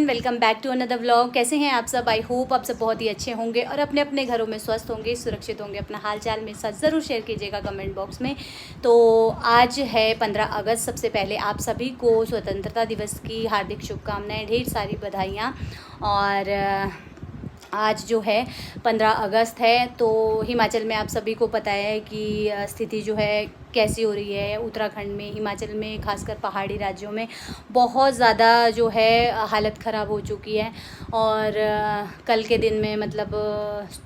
Everyone, welcome back to another vlog. कैसे हैं आप सब? आई होप आप सब बहुत ही अच्छे होंगे और अपने अपने घरों में स्वस्थ होंगे, सुरक्षित होंगे। अपना हाल चाल मेरे साथ ज़रूर शेयर कीजिएगा कमेंट बॉक्स में। तो आज है 15 अगस्त। सबसे पहले आप सभी को स्वतंत्रता दिवस की हार्दिक शुभकामनाएं, ढेर सारी बधाइयाँ। और आज जो है 15 अगस्त है, तो हिमाचल में आप सभी को पता है कि स्थिति जो है कैसी हो रही है। उत्तराखंड में, हिमाचल में, खासकर पहाड़ी राज्यों में बहुत ज़्यादा जो है हालत ख़राब हो चुकी है। और कल के दिन में मतलब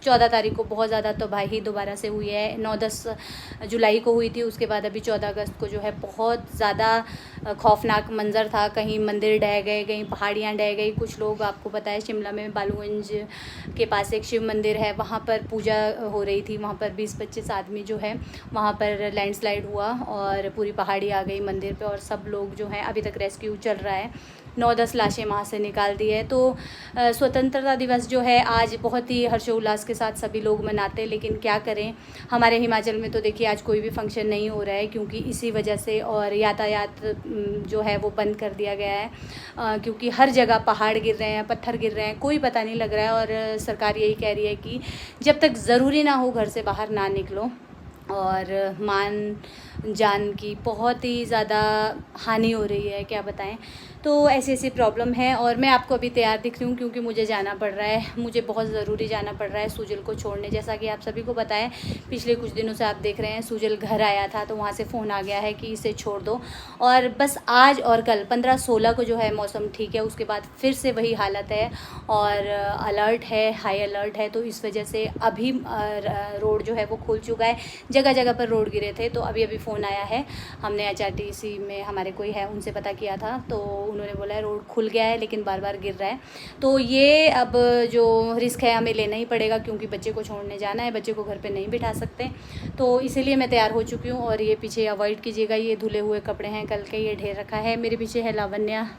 14 तारीख को बहुत ज़्यादा तबाही दोबारा से हुई है। 9-10 जुलाई को हुई थी, उसके बाद अभी 14 अगस्त को जो है बहुत ज़्यादा खौफनाक मंज़र था। कहीं मंदिर ढह गए, कहीं पहाड़ियाँ ढह गई। कुछ लोग, आपको पता है शिमला में बालूगंज के पास एक शिव मंदिर है, वहाँ पर पूजा हो रही थी। वहाँ पर 20-25 आदमी जो है वहाँ पर लैंडस्लाइड हुआ और पूरी पहाड़ी आ गई मंदिर पे। और सब लोग जो हैं, अभी तक रेस्क्यू चल रहा है। 9-10 लाशें वहाँ से निकाल दी है। तो स्वतंत्रता दिवस जो है आज बहुत ही हर्षोल्लास के साथ सभी लोग मनाते हैं। लेकिन क्या करें, हमारे हिमाचल में तो देखिए आज कोई भी फंक्शन नहीं हो रहा है, क्योंकि इसी वजह से। और यातायात जो है वो बंद कर दिया गया है, क्योंकि हर जगह पहाड़ गिर रहे हैं, पत्थर गिर रहे हैं, कोई पता नहीं लग रहा है। और सरकार यही कह रही है कि जब तक ज़रूरी ना हो घर से बाहर ना निकलो। और मान जान की बहुत ही ज़्यादा हानि हो रही है, क्या बताएं। तो ऐसी ऐसी प्रॉब्लम है। और मैं आपको अभी तैयार दिख रही हूँ क्योंकि मुझे जाना पड़ रहा है, मुझे बहुत ज़रूरी जाना पड़ रहा है सुजल को छोड़ने। जैसा कि आप सभी को पता है, पिछले कुछ दिनों से आप देख रहे हैं सुजल घर आया था, तो वहाँ से फ़ोन आ गया है कि इसे छोड़ दो। और बस आज और कल 15-16 को जो है मौसम ठीक है, उसके बाद फिर से वही हालत है। और अलर्ट है, हाई अलर्ट है। तो इस वजह से अभी रोड जो है वो खुल चुका है। जगह जगह पर रोड गिरे थे। तो अभी फ़ोन आया है, हमने HRTC में हमारे कोई है उनसे पता किया था, तो उन्होंने बोला है रोड खुल गया है लेकिन बार बार गिर रहा है। तो ये अब जो रिस्क है हमें लेना ही पड़ेगा, क्योंकि बच्चे को छोड़ने जाना है, बच्चे को घर पे नहीं बिठा सकते। तो इसीलिए मैं तैयार हो चुकी हूँ। और ये पीछे अवॉइड कीजिएगा, ये धुले हुए कपड़े हैं कल के, ये ढेर रखा है। मेरे पीछे है लावण्या,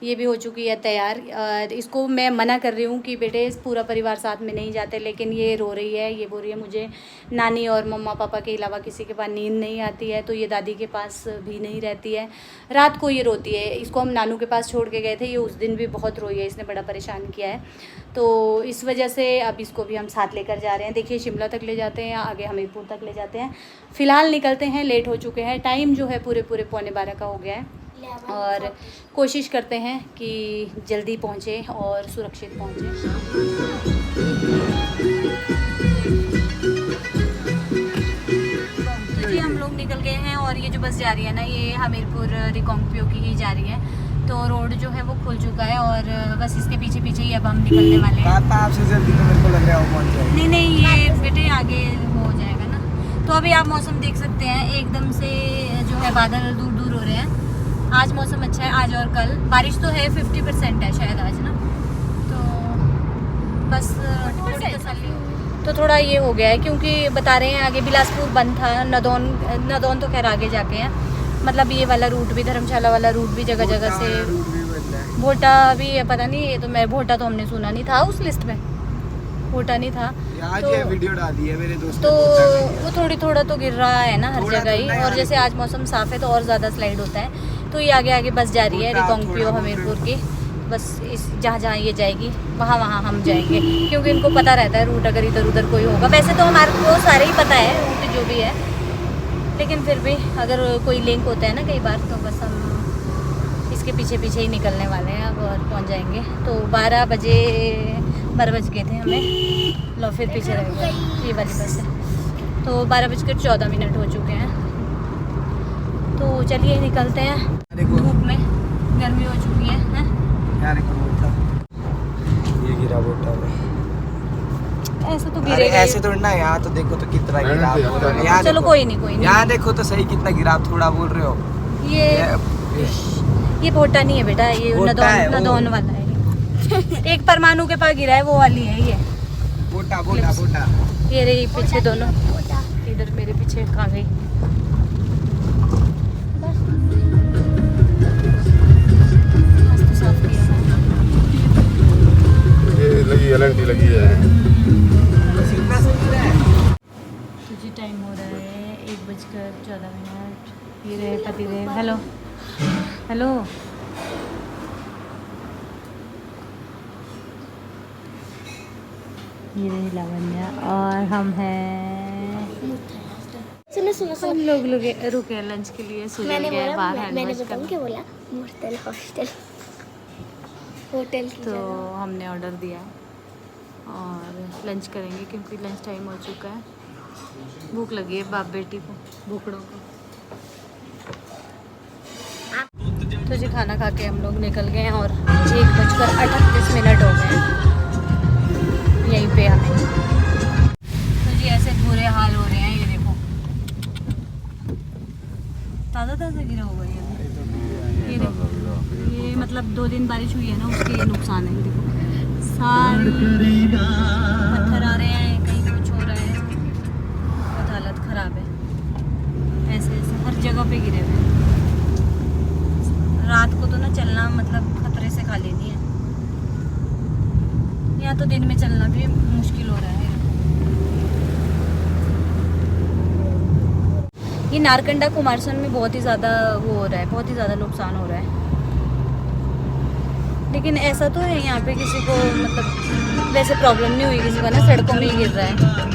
ये भी हो चुकी है तैयार। इसको मैं मना कर रही हूँ कि बेटे पूरा परिवार साथ में नहीं जाते, लेकिन ये रो रही है। ये बोल रही है मुझे नानी और मम्मा पापा के अलावा किसी के पास नींद नहीं आती है। तो ये दादी के पास भी नहीं रहती है, रात को ये रोती है। इसको हम नानू के पास छोड़ के गए थे, ये उस दिन भी बहुत रोई है, इसने बड़ा परेशान किया है। तो इस वजह से अब इसको भी हम साथ लेकर जा रहे हैं। देखिए शिमला तक ले जाते हैं, आगे हमीरपुर तक ले जाते हैं। फ़िलहाल निकलते हैं, लेट हो चुके हैं। टाइम जो है पूरे 11:15 का हो गया है। और कोशिश करते हैं कि जल्दी पहुँचे और सुरक्षित पहुँचे। तो जी हम लोग निकल गए हैं। और ये जो बस जा रही है ना, ये हमीरपुर रिकांगपिओ की ही जा रही है। तो रोड जो है वो खुल चुका है और बस इसके पीछे पीछे ही अब हम निकलने वाले हैं। आपसे जल्दी तो मेरे को लग रहा है वो पहुंच जाएगी। नहीं, ये बेटे आगे हो जाएगा ना। तो अभी आप मौसम देख सकते हैं, एकदम से जो है बादल दूर दूर हो रहे हैं। आज मौसम अच्छा है, आज और कल। बारिश तो है, 50% है शायद आज ना। तो बस थोड़ी तसल्ली हो गई। तो थोड़ा ये हो गया है, क्योंकि बता रहे हैं आगे बिलासपुर बंद था। नदौन तो खैर आगे जाके हैं। मतलब ये वाला रूट भी, धर्मशाला वाला रूट भी जगह जगह से। भोटा भी है, पता नहीं। ये तो मैं भोटा तो हमने सुना नहीं था उस लिस्ट में, भोटा नहीं था। आज तो ये वीडियो डाली है मेरे दोस्त तो वो थोड़ा तो गिर रहा है ना हर जगह ही। और जैसे आज मौसम साफ़ है तो और ज़्यादा स्लाइड होता है। तो ये आगे बस जा रही है रिकांगपिओ हमीरपुर की। बस इस जहाँ ये जाएगी वहाँ हम जाएंगे, क्योंकि इनको पता रहता है रूट, अगर इधर उधर कोई होगा। वैसे तो हमारे को सारे ही पता है रूट जो भी है, लेकिन फिर भी अगर कोई लिंक होता है ना कई बार, तो बस हम इसके पीछे पीछे ही निकलने वाले हैं अब और पहुँच जाएंगे। तो 12 बज गए थे हमें। लो फिर पीछे रह गए, ये वाली बस है। तो 12:14 हो चुके हैं। तो चलिए निकलते हैं। धूप में गर्मी हो चुकी है, हैं? ये गिरा बोटा ऐसे तो अरे गिरेगा ऐसे थोड़ी ना, यहाँ तो देखो तो कितना गिरा। यहाँ चलो कोई नहीं। यहाँ देखो तो सही कितना गिरा, थोड़ा बोल रहे हो। ये भोटा नहीं है बेटा, ये नदौन वाला है। एक परमाणु के पास गिरा है, वो वाली है ये बोटा। ये रही पीछे दोनों। इधर मेरे पीछे कहाँ गई? लगी है। तो जी टाइम हो रहा है 1:14। ये रहे पति देव। हेलो ये रही लावण्या और हम हैं सुनो सुनो हम सुनो लोग रुके हैं लंच के लिए। सुजल मैंने गया है बोला बाहर मैंने हैंड वॉश बताऊँ करने। क्या बोला मोटल हॉस्टल होटल की तो जगह। हमने ऑर्डर दिया है और लंच करेंगे क्योंकि लंच टाइम हो चुका है। भूख लगी है बाप बेटी को, भूखड़ों को। तो जी खाना खा के हम लोग निकल गए हैं और 1:38 हो गए हैं यहीं पे हमें। तो जी ऐसे बुरे हाल हो रहे हैं, ये देखो ताज़ा ताज़ा गिरा हुआ है ये देखो। ये मतलब 2 दिन बारिश हुई है ना, उसके ये नुकसान है। देखो सारे पत्थर आ रहे हैं, कहीं कुछ हो रहा है, बहुत हालत ख़राब है। ऐसे ऐसे हर जगह पे गिरे हुए हैं। रात को तो ना चलना मतलब खतरे से खाली नहीं है, यहाँ तो दिन में चलना भी मुश्किल हो रहा है। ये नारकंडा कुमारसैन में बहुत ही ज़्यादा वो हो रहा है, बहुत ही ज़्यादा नुकसान हो रहा है। लेकिन ऐसा तो है यहाँ पे किसी को मतलब वैसे प्रॉब्लम नहीं हुई किसी को ना, सड़कों में ही गिर रहा है।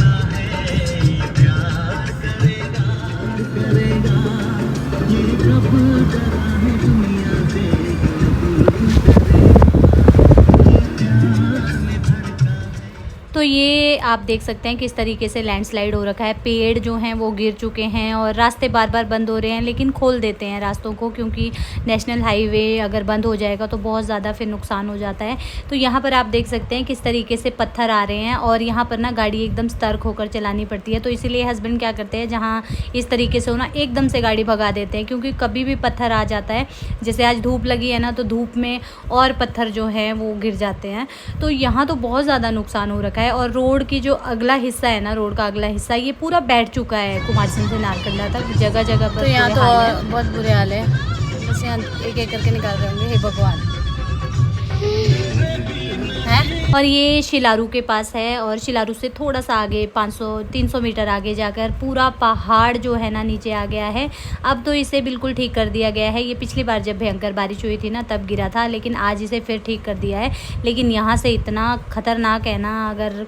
तो ये आप देख सकते हैं किस तरीके से लैंडस्लाइड हो रखा है। पेड़ जो हैं वो गिर चुके हैं और रास्ते बार बार बंद हो रहे हैं, लेकिन खोल देते हैं रास्तों को क्योंकि नेशनल हाईवे अगर बंद हो जाएगा तो बहुत ज़्यादा फिर नुकसान हो जाता है। तो यहाँ पर आप देख सकते हैं किस तरीके से पत्थर आ रहे हैं और यहाँ पर ना गाड़ी एकदम सतर्क होकर चलानी पड़ती है। तो इसीलिए हस्बैंड क्या करते हैं, जहाँ इस तरीके से हो ना एकदम से गाड़ी भगा देते हैं क्योंकि कभी भी पत्थर आ जाता है। जैसे आज धूप लगी है ना, तो धूप में और पत्थर जो हैं वो गिर जाते हैं। तो यहाँ तो बहुत ज़्यादा नुकसान हो रखा है और रोड की जो अगला हिस्सा है ना, रोड का अगला हिस्सा ये पूरा बैठ चुका है कुमारसैन से नारकंडा तक, जगह जगह पर। तो यहाँ तो बहुत बुरे हाल है, बस यहाँ एक एक करके निकाल रहे होंगे। हे भगवान है। और ये शिलारू के पास है और शिलारू से थोड़ा सा आगे 500-300 मीटर आगे जाकर पूरा पहाड़ जो है ना नीचे आ गया है। अब तो इसे बिल्कुल ठीक कर दिया गया है। ये पिछली बार जब भयंकर बारिश हुई थी ना तब गिरा था, लेकिन आज इसे फिर ठीक कर दिया है। लेकिन यहाँ से इतना ख़तरनाक है ना, अगर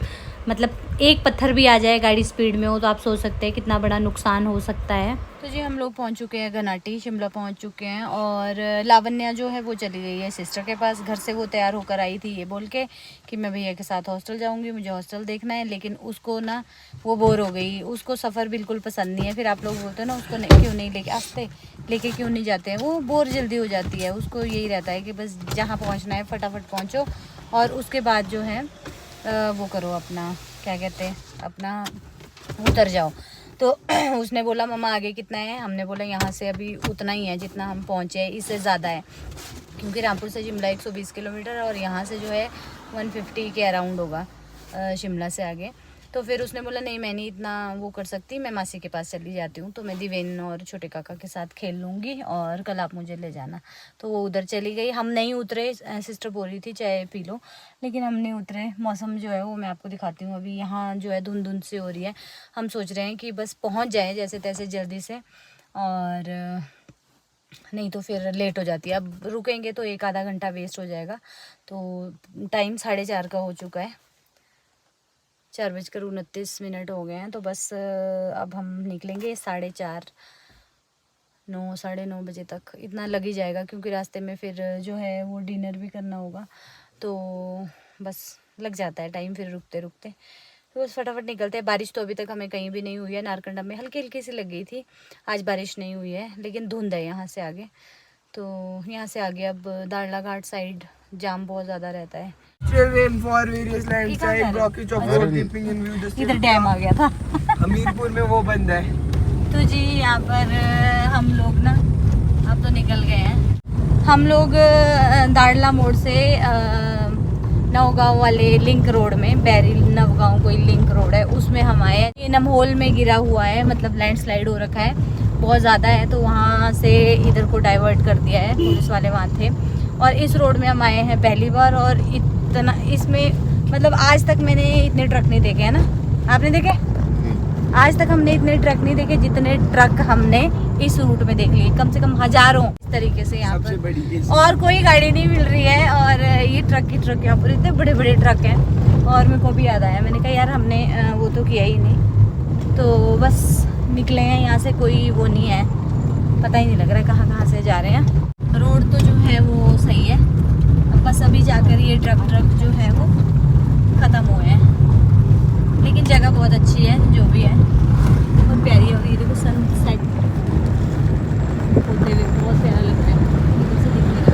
मतलब एक पत्थर भी आ जाए गाड़ी स्पीड में हो तो आप सोच सकते हैं कितना बड़ा नुकसान हो सकता है। तो जी हम लोग पहुंच चुके हैं घनाटी, शिमला पहुंच चुके हैं और लावण्या जो है वो चली गई है सिस्टर के पास। घर से वो तैयार होकर आई थी ये बोल के कि मैं भैया के साथ हॉस्टल जाऊंगी, मुझे हॉस्टल देखना है। लेकिन उसको ना वो बोर हो गई, उसको सफ़र बिल्कुल पसंद नहीं है। फिर आप लोग बोलते हैं ना उसको क्यों नहीं लेके आते, लेके क्यों नहीं जाते हैं, वो बोर जल्दी हो जाती है। उसको यही रहता है कि बस जहाँ पहुँचना है फटाफट पहुँचो और उसके बाद जो है वो करो अपना, क्या कहते हैं, अपना उतर जाओ। तो उसने बोला मम्मा आगे कितना है, हमने बोला यहाँ से अभी उतना ही है जितना हम पहुँचे हैं, इससे ज़्यादा है क्योंकि रामपुर से शिमला 120 किलोमीटर और यहाँ से जो है 150 के अराउंड होगा शिमला से आगे। तो फिर उसने बोला नहीं मैं नहीं इतना वो कर सकती, मैं मासी के पास चली जाती हूँ, तो मैं दिवेन और छोटे काका के साथ खेल लूँगी और कल आप मुझे ले जाना। तो वो उधर चली गई, हम नहीं उतरे। सिस्टर बोल रही थी चाय पी लो, लेकिन हम नहीं उतरे। मौसम जो है वो मैं आपको दिखाती हूँ। अभी यहाँ जो है धुंध धुंध सी हो रही है। हम सोच रहे हैं कि बस पहुँच जाए जैसे तैसे जल्दी से, और नहीं तो फिर लेट हो जाती है। अब रुकेंगे तो 1-आधा घंटा वेस्ट हो जाएगा। तो टाइम 4:30 का हो चुका है, 4:29 हो गए हैं। तो बस अब हम निकलेंगे 4:30, 9, 9:30 बजे तक इतना लग ही जाएगा क्योंकि रास्ते में फिर जो है वो डिनर भी करना होगा। तो बस लग जाता है टाइम फिर रुकते रुकते। तो बस फटाफट निकलते हैं। बारिश तो अभी तक हमें कहीं भी नहीं हुई है। नारकंडा में हल्की हल्की सी लग गई थी, आज बारिश नहीं हुई है, लेकिन धुंध है यहाँ से आगे। तो यहाँ से आगे अब दाड़ला घाट साइड जाम बहुत ज़्यादा रहता है। Children for various landslide, blockage of road, keeping in view the इधर डैम आ गया था। हमीरपुर में वो बंद है। तो जी यहाँ पर हम लोग ना अब तो निकल गए हैं। हम लोग दाड़ला मोड़ से नवगांव वाले लिंक रोड में, बैरिल नवगांव कोई लिंक रोड है उसमें हम आए हैं। ये नमहोल में गिरा हुआ है, मतलब लैंडस्लाइड हो रखा है, बहुत ज़्यादा है। तो वहाँ से इधर को डाइवर्ट कर दिया है, पुलिस वाले वहाँ थे। और इस रोड में हम आए हैं पहली बार और इतना इसमें मतलब आज तक मैंने इतने ट्रक नहीं देखे हैं ना, आपने देखे? आज तक हमने इतने ट्रक नहीं देखे जितने ट्रक हमने इस रूट में देख लिए, कम से कम हजारों इस तरीके से यहाँ सबसे पर। बड़ी और कोई गाड़ी नहीं मिल रही है और ये ट्रक ही ट्रक यहाँ पर इतने बड़े बड़े ट्रक हैं और मेरे को भी याद आया, मैंने कहा यार हमने वो तो किया ही नहीं। तो बस निकले हैं यहाँ से, कोई वो नहीं है, पता ही नहीं लग रहा है कहाँ से जा रहे हैं। रोड तो जो है वो सही है, अब बस अभी जाकर ये ट्रक जो है वो ख़त्म हुए हैं, लेकिन जगह बहुत अच्छी है जो भी है, बहुत प्यारी हो गई। देखो सनसेट होते हुए बहुत प्यारा लग रहा है, इधर से दिखने का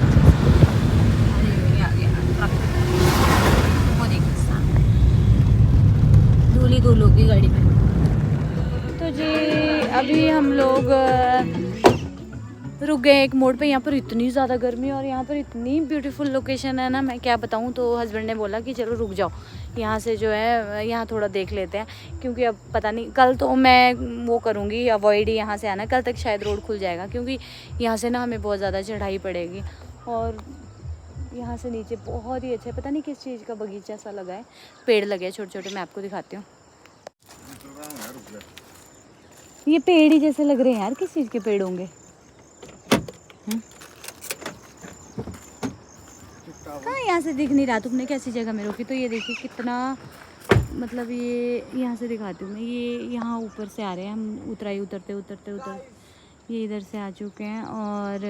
धूल ही धूल होगी गाड़ी में। तो जी अभी हम लोग रुक गए एक मोड़ पे। यहाँ पर इतनी ज़्यादा गर्मी और यहाँ पर इतनी ब्यूटीफुल लोकेशन है ना, मैं क्या बताऊँ। तो हस्बैंड ने बोला कि चलो रुक जाओ, यहाँ से जो है यहाँ थोड़ा देख लेते हैं, क्योंकि अब पता नहीं, कल तो मैं वो करूँगी अवॉइड ही यहाँ से आना, कल तक शायद रोड खुल जाएगा, क्योंकि यहाँ से ना हमें बहुत ज़्यादा चढ़ाई पड़ेगी। और यहाँ से नीचे बहुत ही अच्छा है, पता नहीं किस चीज़ का बगीचा सा लगा है, पेड़ लगे हैं छोटे छोटे, मैं आपको दिखाती हूँ। ये पेड़ ही जैसे लग रहे हैं यार, किस चीज़ के पेड़ होंगे। कहाँ, यहाँ से दिख नहीं रहा, तुमने कैसी जगह में रोकी। तो ये देखिए कितना, मतलब ये यहाँ से दिखाती हूँ मैं, ये यहाँ ऊपर से आ रहे हैं, हम उतरते ये इधर से आ चुके हैं। और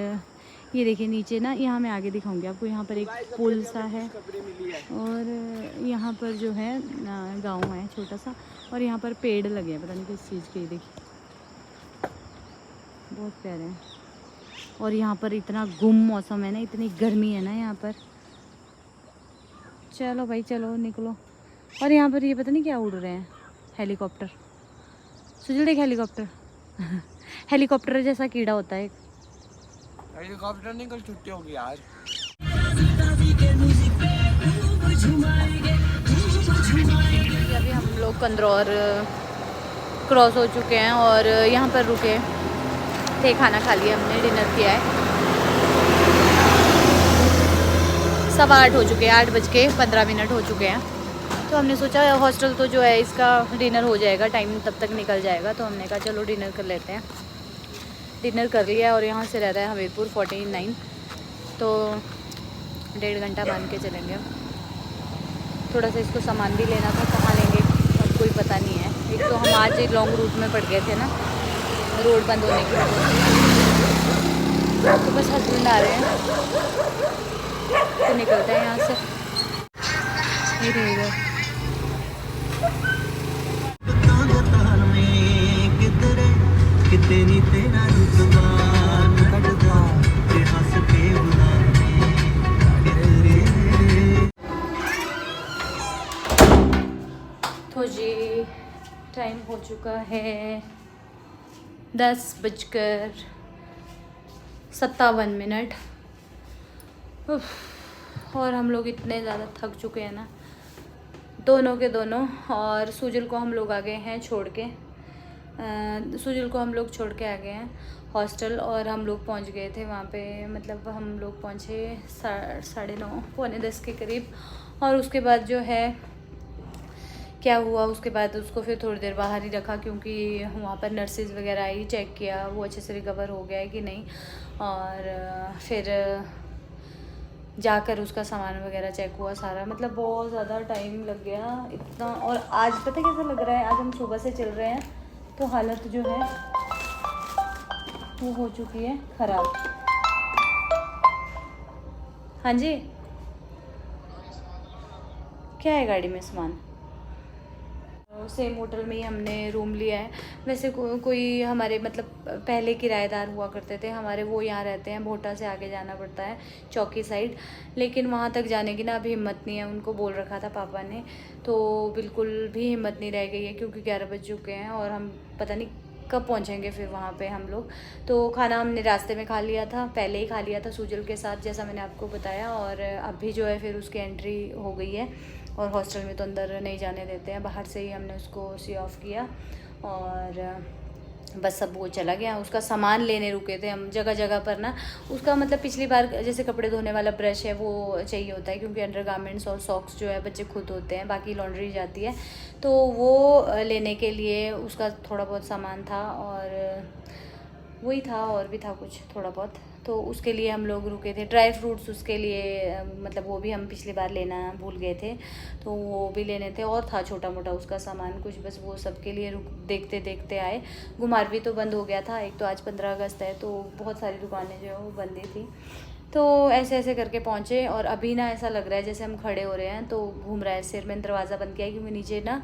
ये देखिए नीचे ना, यहाँ मैं आगे दिखाऊंगी आपको, यहाँ पर एक पुल सा है और यहाँ पर जो है गांव है छोटा सा, और यहाँ पर पेड़ लगे हैं, पता नहीं किस चीज़ के, देखिए बहुत प्यारे हैं। और यहाँ पर इतना गुम मौसम है ना, इतनी गर्मी है ना यहाँ पर। चलो भाई चलो निकलो। और यहाँ पर ये पता नहीं क्या उड़ रहे हैं, हेलीकॉप्टर। सुजल देख हेलीकॉप्टर हेलीकॉप्टर जैसा कीड़ा होता है। हेलीकॉप्टर नहीं, कल छुट्टी होगी आज। अभी हम लोग कंदरौर क्रॉस हो चुके हैं और यहाँ पर रुके थे, खाना खा लिया हमने, डिनर किया है। 8:15 हो चुके हैं, 8:15 हो चुके हैं। तो हमने सोचा हॉस्टल तो जो है इसका डिनर हो जाएगा, टाइम तब तक निकल जाएगा, तो हमने कहा चलो डिनर कर लेते हैं। डिनर कर लिया और यहाँ से रहता है हमीरपुर 49, तो 1.5 घंटा मान के चलेंगे हम। थोड़ा सा इसको सामान भी लेना था, कहाँ लेंगे अब कोई पता नहीं है। एक तो हम आज एक लॉन्ग रूट में पड़ गए थे ना, रोड बंद होने की वजह से। तो बस हस्बैंड आ रहे हैं तो निकलते हैं यहाँ से। तो जी टाइम हो चुका है 10:57। और हम लोग इतने ज़्यादा थक चुके हैं ना, दोनों के दोनों। और सुजल को हम लोग आ गए हैं छोड़ के, सुजल को हम लोग छोड़ के आ गए हैं हॉस्टल। और हम लोग पहुंच गए थे वहाँ पे, मतलब हम लोग पहुँचे 9:30 पौने 10 के करीब। और उसके बाद जो है क्या हुआ, उसके बाद उसको फिर थोड़ी देर बाहर ही रखा, क्योंकि वहाँ पर नर्सेज वगैरह आई, चेक किया वो अच्छे से रिकवर हो गया है कि नहीं। और फिर जाकर उसका सामान वगैरह चेक हुआ सारा, मतलब बहुत ज़्यादा टाइम लग गया इतना। और आज पता कैसा लग रहा है, आज हम सुबह से चल रहे हैं तो हालत जो है वो हो चुकी है ख़राब। हाँ जी, क्या है गाड़ी में सामान? सेम होटल में ही हमने रूम लिया है। वैसे कोई हमारे मतलब पहले किराएदार हुआ करते थे हमारे, वो यहाँ रहते हैं, भोटा से आगे जाना पड़ता है चौकी साइड, लेकिन वहाँ तक जाने की ना अभी हिम्मत नहीं है। उनको बोल रखा था पापा ने, तो बिल्कुल भी हिम्मत नहीं रह गई है, क्योंकि 11 बज चुके हैं और हम पता नहीं कब पहुँचेंगे फिर वहाँ पे हम लोग। तो खाना हमने रास्ते में खा लिया था, पहले ही खा लिया था सुजल के साथ, जैसा मैंने आपको बताया। और अभी जो है फिर उसकी एंट्री हो गई है, और हॉस्टल में तो अंदर नहीं जाने देते हैं, बाहर से ही हमने उसको सी ऑफ किया। और बस सब वो चला गया। उसका सामान लेने रुके थे हम जगह जगह पर ना, उसका मतलब पिछली बार जैसे कपड़े धोने वाला ब्रश है वो चाहिए होता है, क्योंकि अंडरगारमेंट्स और सॉक्स जो है बच्चे खुद धोते हैं, बाकी लॉन्ड्री जाती है, तो वो लेने के लिए उसका थोड़ा बहुत सामान था। और वही था, और भी था कुछ थोड़ा बहुत, तो उसके लिए हम लोग रुके थे। ड्राई फ्रूट्स उसके लिए मतलब वो भी हम पिछली बार लेना भूल गए थे, तो वो भी लेने थे, और था छोटा मोटा उसका सामान कुछ, बस वो सब के लिए रुक देखते देखते आए। घुमारवी तो बंद हो गया था, एक तो आज 15 अगस्त है तो बहुत सारी दुकानें जो है वो बंद ही थी, तो ऐसे ऐसे करके पहुँचे। और अभी ना ऐसा लग रहा है जैसे हम खड़े हो रहे हैं तो घूम रहा है सिर में। दरवाज़ा बंद किया है क्योंकि नीचे ना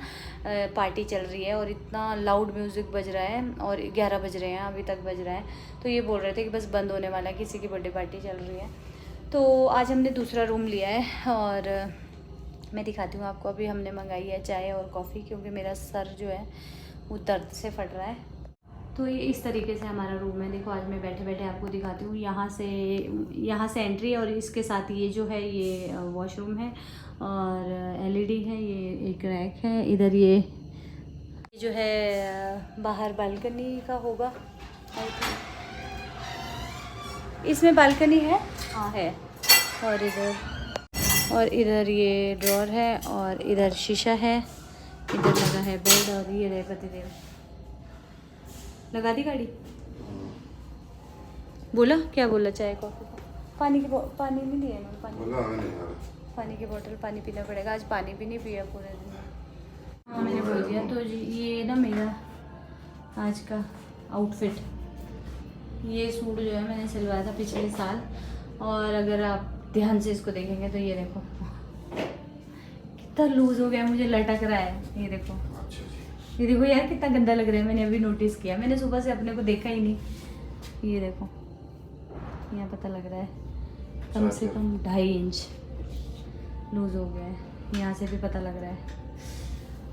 पार्टी चल रही है और इतना लाउड म्यूज़िक बज रहा है, और 11 बज रहे हैं, अभी तक बज रहा है। तो ये बोल रहे थे कि बस बंद होने वाला है, किसी की बर्थडे पार्टी चल रही है। तो आज हमने दूसरा रूम लिया है, और मैं दिखाती हूँ आपको। अभी हमने मंगाई है चाय और कॉफ़ी, क्योंकि मेरा सर जो है वो दर्द से फट रहा है। तो ये इस तरीके से हमारा रूम है। देखो आज मैं बैठे बैठे आपको दिखाती हूँ। यहाँ से एंट्री, और इसके साथ ये जो है ये वॉशरूम है, और एलईडी है, ये एक रैक है। इधर ये जो है बाहर बालकनी का होगा आई थिंक, इसमें बालकनी है, हाँ है। और इधर ये ड्रॉर है, और इधर शीशा है, इधर लगा है बेड, और ये रहे पतिदेव। लगा दी गाड़ी? बोला क्या बोला? चाय कॉफ़ी पानी नहीं दिया ना, पानी की बोतल, पानी पीना पड़ेगा। आज पानी भी नहीं पिया पूरे दिन। हाँ मैंने बोल दिया। तो ये ना मेरा आज का आउटफिट, ये सूट जो है मैंने सिलवाया था पिछले साल, और अगर आप ध्यान से इसको देखेंगे तो ये देखो कितना लूज़ हो गया, मुझे लटक रहा है। ये देखो, ये देखो यार कितना गंदा लग रहा है। मैंने अभी नोटिस किया, मैंने सुबह से अपने को देखा ही नहीं। ये देखो यहाँ पता लग रहा है कम से कम 2.5 इंच लूज़ हो गया है, यहाँ से भी पता लग रहा है।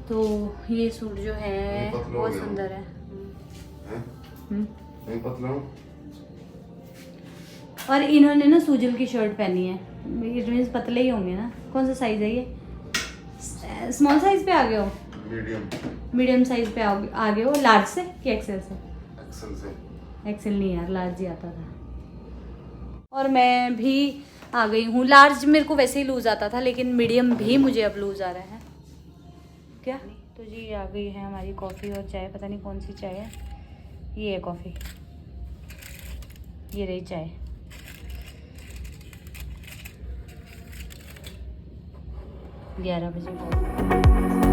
तो ये सूट जो है बहुत सुंदर है। और इन्होंने ना सूजल की शर्ट पहनी है, इट मीन्स पतले ही होंगे ना। कौन सा साइज़ है ये? स्मॉल साइज़ पे आ गए हो? मीडियम साइज पे आ गए हो। लार्ज से कि एक्सेल से? एक्सेल से। एक्सेल नहीं यार, लार्ज ही आता था। और मैं भी आ गई हूँ। लार्ज मेरे को वैसे ही लूज़ आता था, लेकिन मीडियम भी मुझे अब लूज़ आ रहा है। क्या? तो जी आ गई है हमारी कॉफ़ी और चाय। पता नहीं कौन सी चाय है, ये है कॉफ़ी, ये रही चाय। ग्यारह बजे